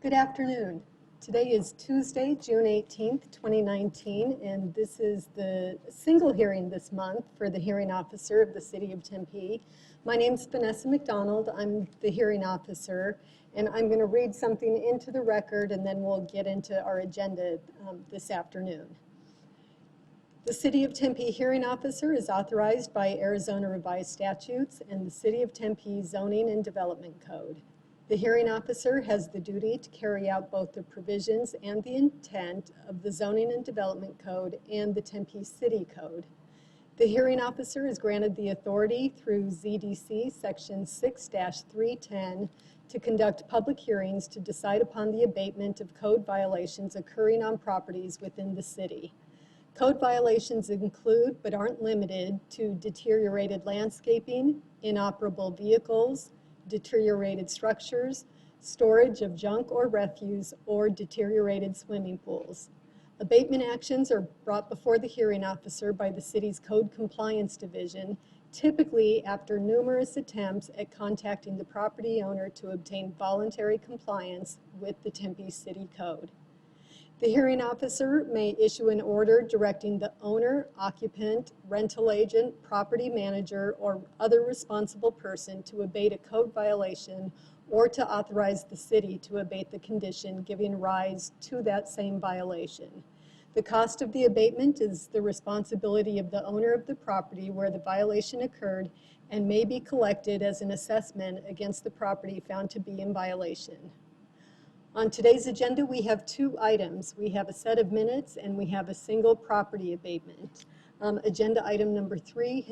Good afternoon. Today is Tuesday, June 18th, 2019, and this is the single hearing this month for the hearing officer of the City of Tempe. My name is Vanessa McDonald. I'm the hearing officer, and I'm going to read something into the record, and then we'll get into our agenda this afternoon. The City of Tempe hearing officer is authorized by Arizona revised statutes and the City of Tempe zoning and development code. The hearing officer has the duty to carry out both the provisions and the intent of the Zoning and Development Code and the Tempe City Code. The hearing officer is granted the authority through ZDC Section 6-310 to conduct public hearings to decide upon the abatement of code violations occurring on properties within the city. Code violations include, but aren't limited to, deteriorated landscaping, inoperable vehicles, deteriorated structures, storage of junk or refuse, or deteriorated swimming pools. Abatement actions are brought before the hearing officer by the city's Code Compliance Division, typically after numerous attempts at contacting the property owner to obtain voluntary compliance with the Tempe City Code. The hearing officer may issue an order directing the owner, occupant, rental agent, property manager, or other responsible person to abate a code violation or to authorize the city to abate the condition giving rise to that same violation. The cost of the abatement is the responsibility of the owner of the property where the violation occurred and may be collected as an assessment against the property found to be in violation. On today's agenda, we have two items. We have a set of minutes and we have a single property abatement. Agenda item number 3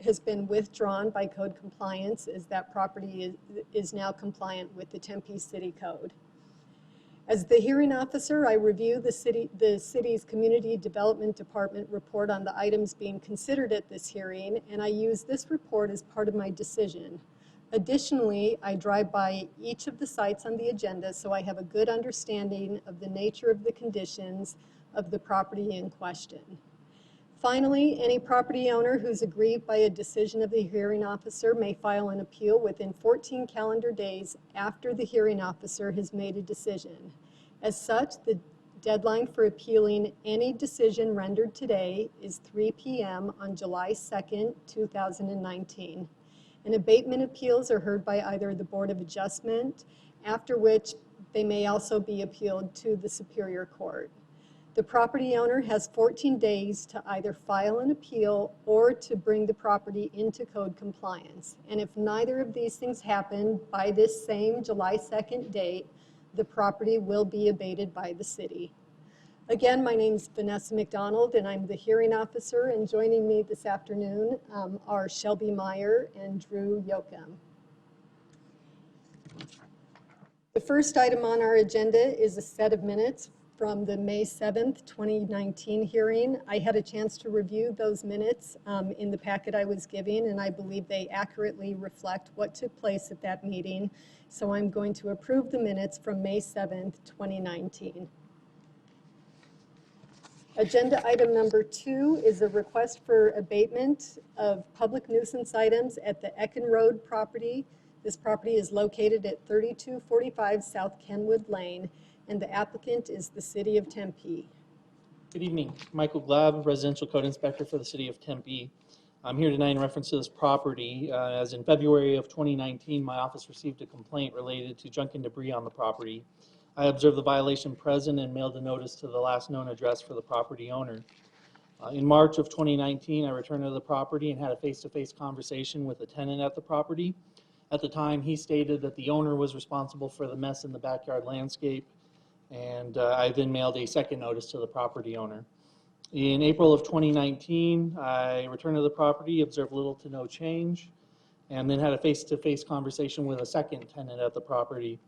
has been withdrawn by code compliance as that property is now compliant with the Tempe City Code. As the hearing officer, I review the city's Community Development Department report on the items being considered at this hearing, and I use this report as part of my decision. Additionally, I drive by each of the sites on the agenda so I have a good understanding of the nature of the conditions of the property in question. Finally, any property owner who's aggrieved by a decision of the hearing officer may file an appeal within 14 calendar days after the hearing officer has made a decision. As such, the deadline for appealing any decision rendered today is 3 p.m. on July 2nd, 2019. And abatement appeals are heard by either the Board of Adjustment, after which they may also be appealed to the Superior Court. The property owner has 14 days to either file an appeal or to bring the property into code compliance. And if neither of these things happen by this same July 2nd date, the property will be abated by the city. Again, my name is Vanessa McDonald, and I'm the hearing officer, and joining me this afternoon are Shelby Meyer and Drew Yoakum. The first item on our agenda is a set of minutes from the May 7th, 2019 hearing. I had a chance to review those minutes in the packet I was giving, and I believe they accurately reflect what took place at that meeting. So I'm going to approve the minutes from May 7th, 2019. Agenda item number 2 is a request for abatement of public nuisance items at the Ecken Road property. This property is located at 3245 South Kenwood Lane, and the applicant is the City of Tempe. Good evening. Michael Glab, Residential Code Inspector for the City of Tempe. I'm here tonight in reference to this property. As in February of 2019, my office received a complaint related to junk and debris on the property. I observed the violation present and mailed a notice to the last known address for the property owner. In March of 2019, I returned to the property and had a face-to-face conversation with a tenant at the property. At the time, he stated that the owner was responsible for the mess in the backyard landscape, and I then mailed a second notice to the property owner. In April of 2019, I returned to the property, observed little to no change, and then had a face-to-face conversation with a second tenant at the property.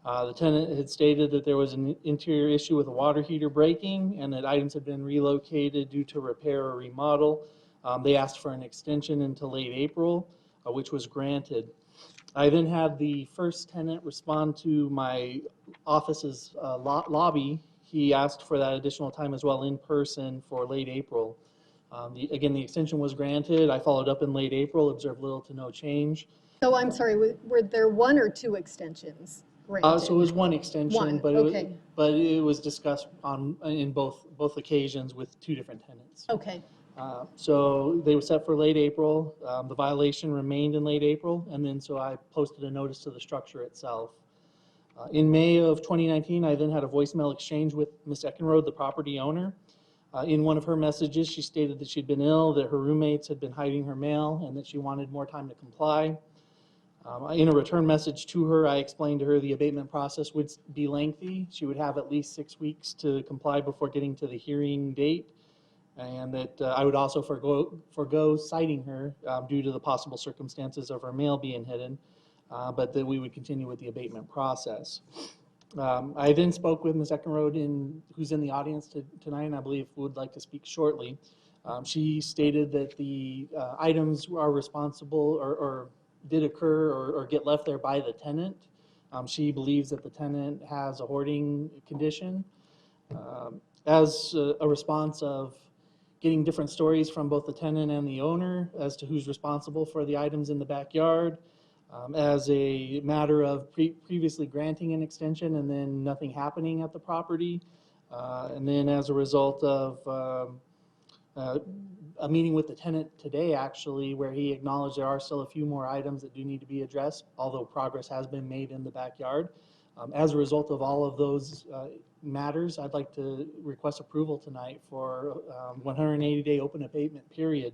The tenant had stated that there was an interior issue with a water heater breaking and that items had been relocated due to repair or remodel. They asked for an extension until late April, which was granted. I then had the first tenant respond to my office's lobby. He asked for that additional time as well in person for late April. Again, the extension was granted. I followed up in late April, observed little to no change. So I'm sorry, were there 1 or 2 extensions? granted? So it was one extension, One, but okay. but it was discussed in both occasions with two different tenants. Okay, So they were set for late April. The violation remained in late April, and then so I posted a notice to the structure itself. In May of 2019, I then had a voicemail exchange with Ms. Eckenrode, the property owner. In one of her messages, she stated that she'd been ill, that her roommates had been hiding her mail, and that she wanted more time to comply. In a return message to her, I explained to her the abatement process would be lengthy. She would have at least 6 weeks to comply before getting to the hearing date, and that I would also forego citing her due to the possible circumstances of her mail being hidden, but that we would continue with the abatement process. I then spoke with Ms. Eckenrode, who's in the audience tonight, and I believe would like to speak shortly. She stated that the items are responsible or did occur or get left there by the tenant. She believes that the tenant has a hoarding condition. As a response of getting different stories from both the tenant and the owner as to who's responsible for the items in the backyard, as a matter of previously granting an extension and then nothing happening at the property, and then as a result of a meeting with the tenant today, actually, where he acknowledged there are still a few more items that do need to be addressed, although progress has been made in the backyard. As a result of all of those matters, I'd like to request approval tonight for 180-day open abatement period.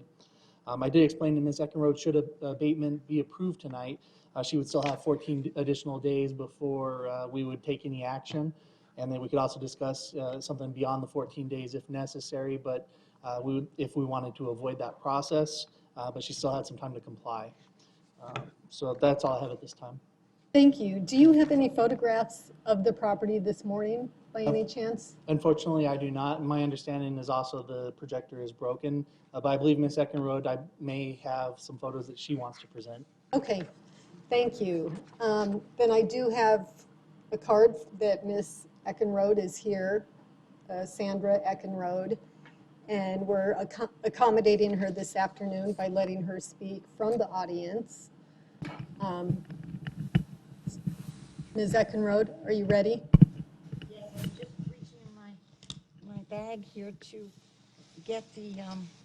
I did explain to Ms. Eckenrode, should abatement be approved tonight, she would still have 14 additional days before we would take any action. And then we could also discuss something beyond the 14 days if necessary, but if we wanted to avoid that process, but she still had some time to comply. So that's all I have at this time. thank you. Do you have any photographs of the property this morning, by any chance? Unfortunately, I do not. My understanding is also the projector is broken, but I believe Ms. Eckenrode, I may have some photos that she wants to present. Okay, thank you. Then I do have a card that Miss Eckenrode is here, Sandra Eckenrode, and we're accommodating her this afternoon by letting her speak from the audience. Ms. Eckenrode, are you ready? Yes, I'm just reaching in my bag here to get the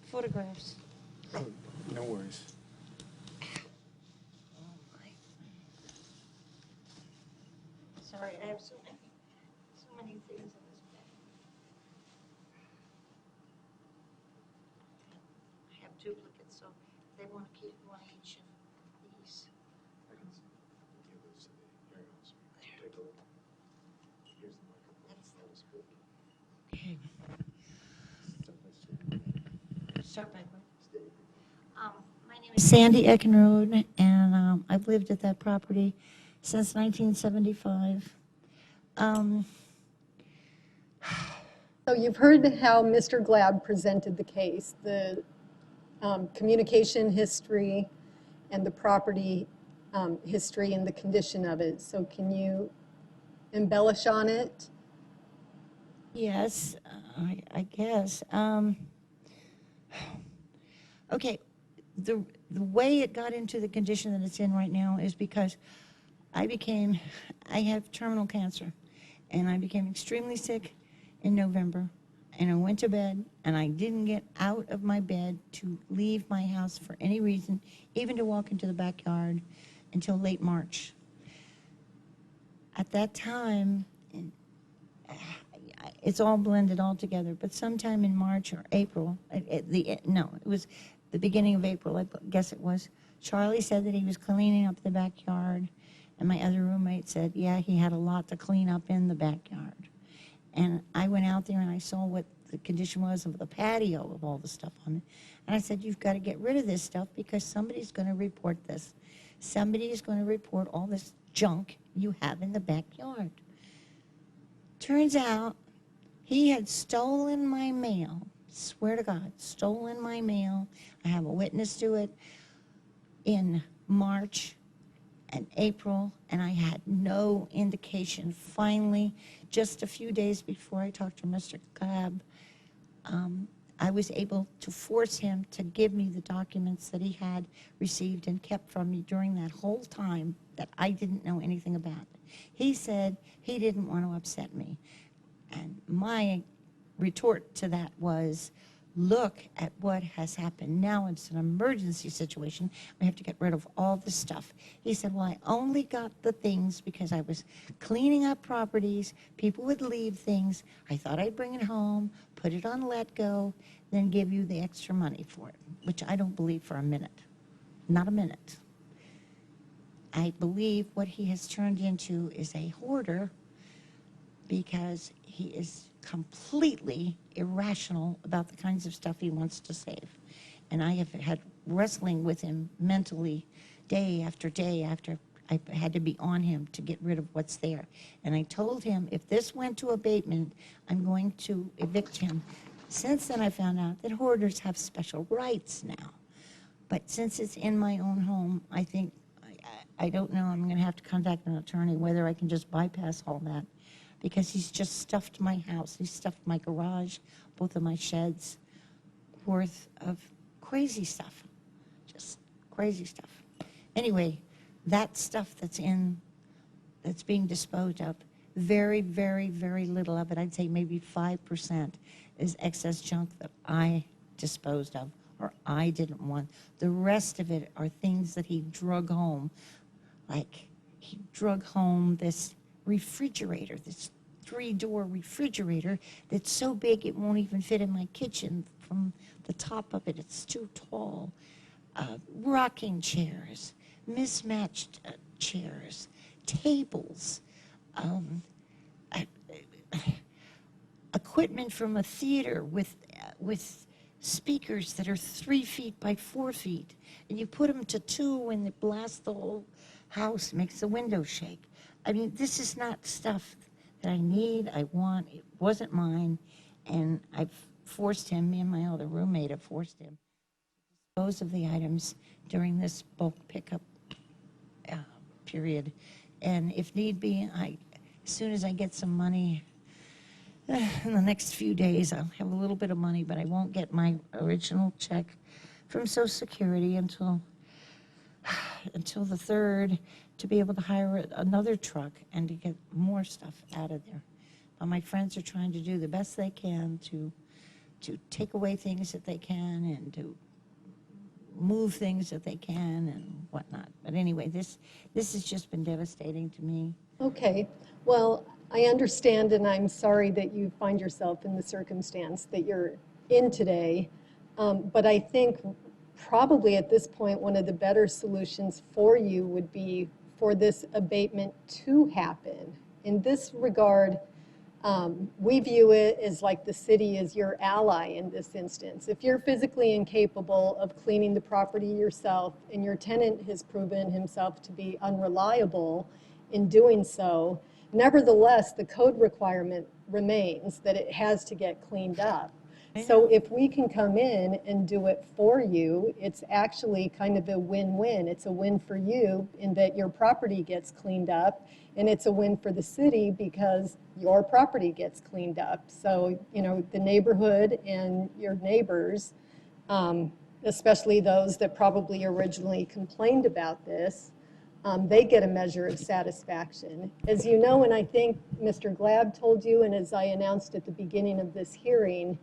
photographs. Oh, no worries. Oh, my. Sorry, I have so many things in this bag. I have duplicates, so they want to keep one each of these. I can give this to the hearing officer. Take a look. Here's the microphone. That's I'll speak. Okay. Step by step. Start by what? Stay. My name is Sandy Eckenrode, and I've lived at that property since 1975. So you've heard how Mr. Glab presented the case, the communication history and the property history and the condition of it. So can you embellish on it? Yes, I guess. Okay, the way it got into the condition that it's in right now is because I have terminal cancer, and I became extremely sick in November, and I went to bed, and I didn't get out of my bed to leave my house for any reason, even to walk into the backyard, until late March. At that time, it's all blended all together, but sometime in March or April, it was the beginning of April, I guess it was, Charlie said that he was cleaning up the backyard, and my other roommate said, yeah, he had a lot to clean up in the backyard. And I went out there and I saw what the condition was of the patio of all the stuff on it. And I said, you've got to get rid of this stuff because somebody's going to report this. Somebody is going to report all this junk you have in the backyard. Turns out he had stolen my mail. Swear to God, stolen my mail. I have a witness to it in March and April, and I had no indication. Finally, just a few days before I talked to Mr. Glab, I was able to force him to give me the documents that he had received and kept from me during that whole time that I didn't know anything about. He said he didn't want to upset me. And my retort to that was, look at what has happened. Now it's an emergency situation. We have to get rid of all this stuff. He said, well, I only got the things because I was cleaning up properties. People would leave things. I thought I'd bring it home, put it on let go, then give you the extra money for it, which I don't believe for a minute. Not a minute. I believe what he has turned into is a hoarder because he is completely irrational about the kinds of stuff he wants to save. And I have had wrestling with him mentally day after day after I had to be on him to get rid of what's there. And I told him if this went to abatement, I'm going to evict him. Since then, I found out that hoarders have special rights now. But since it's in my own home, I think, I don't know, I'm going to have to contact an attorney whether I can just bypass all that. Because he's just stuffed my house. He's stuffed my garage, both of my sheds, worth of crazy stuff. Just crazy stuff. Anyway, that stuff that's being disposed of, very, very, very little of it, I'd say maybe 5%, is excess junk that I disposed of or I didn't want. The rest of it are things that he drug home. Like, he drug home this refrigerator, this 3-door refrigerator that's so big it won't even fit in my kitchen from the top of it. It's too tall. Rocking chairs, mismatched chairs, tables, equipment from a theater with speakers that are 3 feet by 4 feet, and you put them to 2 and it blasts the whole house, makes the windows shake. I mean, this is not stuff that I need, I want. It wasn't mine, and I've forced him, me and my other roommate have forced him to dispose of the items during this bulk pickup period. And if need be, as soon as I get some money, in the next few days, I'll have a little bit of money, but I won't get my original check from Social Security until the 3rd to be able to hire another truck and to get more stuff out of there. But my friends are trying to do the best they can to take away things that they can and to move things that they can and whatnot. But anyway, this has just been devastating to me. Okay, well, I understand, and I'm sorry that you find yourself in the circumstance that you're in today. But I think probably at this point, one of the better solutions for you would be for this abatement to happen. In this regard, we view it as like the city is your ally in this instance. If you're physically incapable of cleaning the property yourself and your tenant has proven himself to be unreliable in doing so, nevertheless, the code requirement remains that it has to get cleaned up. So if we can come in and do it for you, it's actually kind of a win-win. It's a win for you in that your property gets cleaned up, and it's a win for the city because your property gets cleaned up. So, you know, the neighborhood and your neighbors, especially those that probably originally complained about this, they get a measure of satisfaction. As you know, and I think Mr. Glab told you, and as I announced at the beginning of this hearing,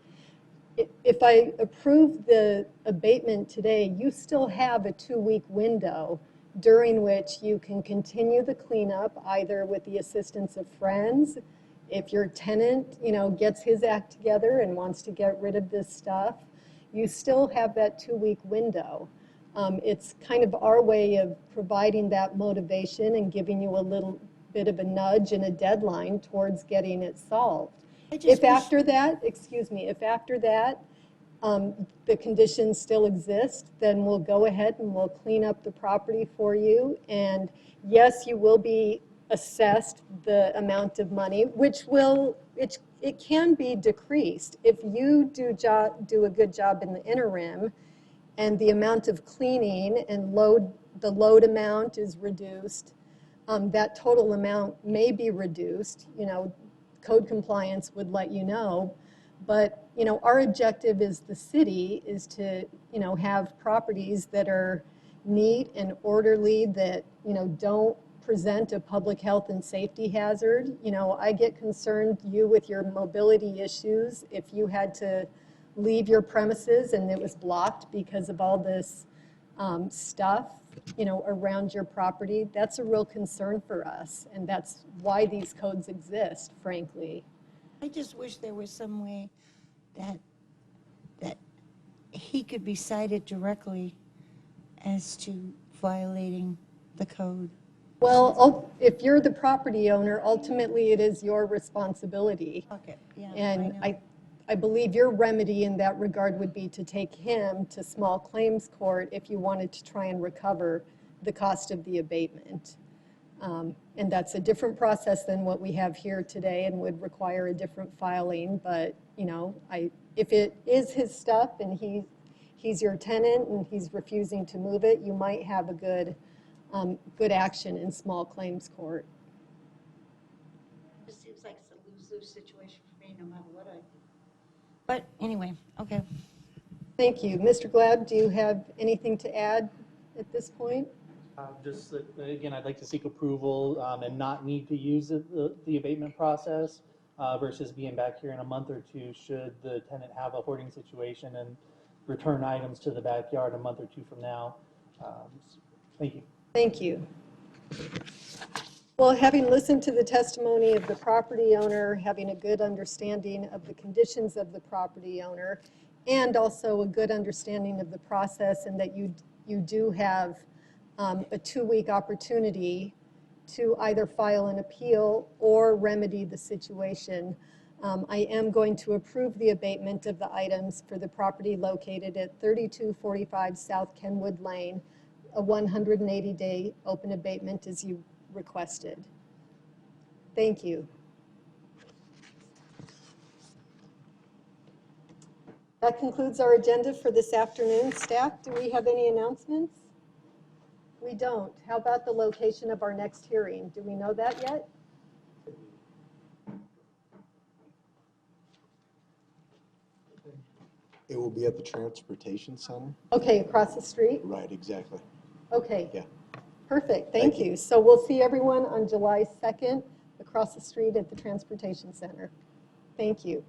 if I approve the abatement today, you still have a 2-week window during which you can continue the cleanup, either with the assistance of friends, if your tenant, you know, gets his act together and wants to get rid of this stuff, you still have that 2-week window. It's kind of our way of providing that motivation and giving you a little bit of a nudge and a deadline towards getting it solved. If after that, the conditions still exist, then we'll go ahead and we'll clean up the property for you. And yes, you will be assessed the amount of money, which will, it can be decreased. If you do a good job in the interim and the amount of cleaning and the load amount is reduced, that total amount may be reduced. You know, code compliance would let you know. But, you know, our objective as the city is to, you know, have properties that are neat and orderly, that, you know, don't present a public health and safety hazard. You know, I get concerned, you with your mobility issues, if you had to leave your premises and it was blocked because of all this stuff, you know, around your property, that's a real concern for us. And that's why these codes exist, frankly. I just wish there was some way that he could be cited directly as to violating the code. Well, if you're the property owner, ultimately it is your responsibility. Okay, yeah, And I know. I believe your remedy in that regard would be to take him to small claims court if you wanted to try and recover the cost of the abatement. And that's a different process than what we have here today and would require a different filing. But, you know, if it is his stuff and he's your tenant and he's refusing to move it, you might have a good action in small claims court. It seems like it's a lose-lose situation for me, no matter what I do. But anyway, okay. Thank you. Mr. Glab, do you have anything to add at this point? Just, again, I'd like to seek approval and not need to use the abatement process versus being back here in a month or two should the tenant have a hoarding situation and return items to the backyard a month or two from now. Thank you. Thank you. Well, having listened to the testimony of the property owner, having a good understanding of the conditions of the property owner, and also a good understanding of the process and that you do have a 2-week opportunity to either file an appeal or remedy the situation. I am going to approve the abatement of the items for the property located at 3245 South Kenwood Lane, a 180-day open abatement as you requested. Thank you. That concludes our agenda for this afternoon. Staff, do we have any announcements? We don't. How about the location of our next hearing? Do we know that yet? It will be at the Transportation Center? Okay, across the street? Right, exactly. Okay. Yeah. Perfect, thank you. So we'll see everyone on July 2nd across the street at the Transportation Center. Thank you.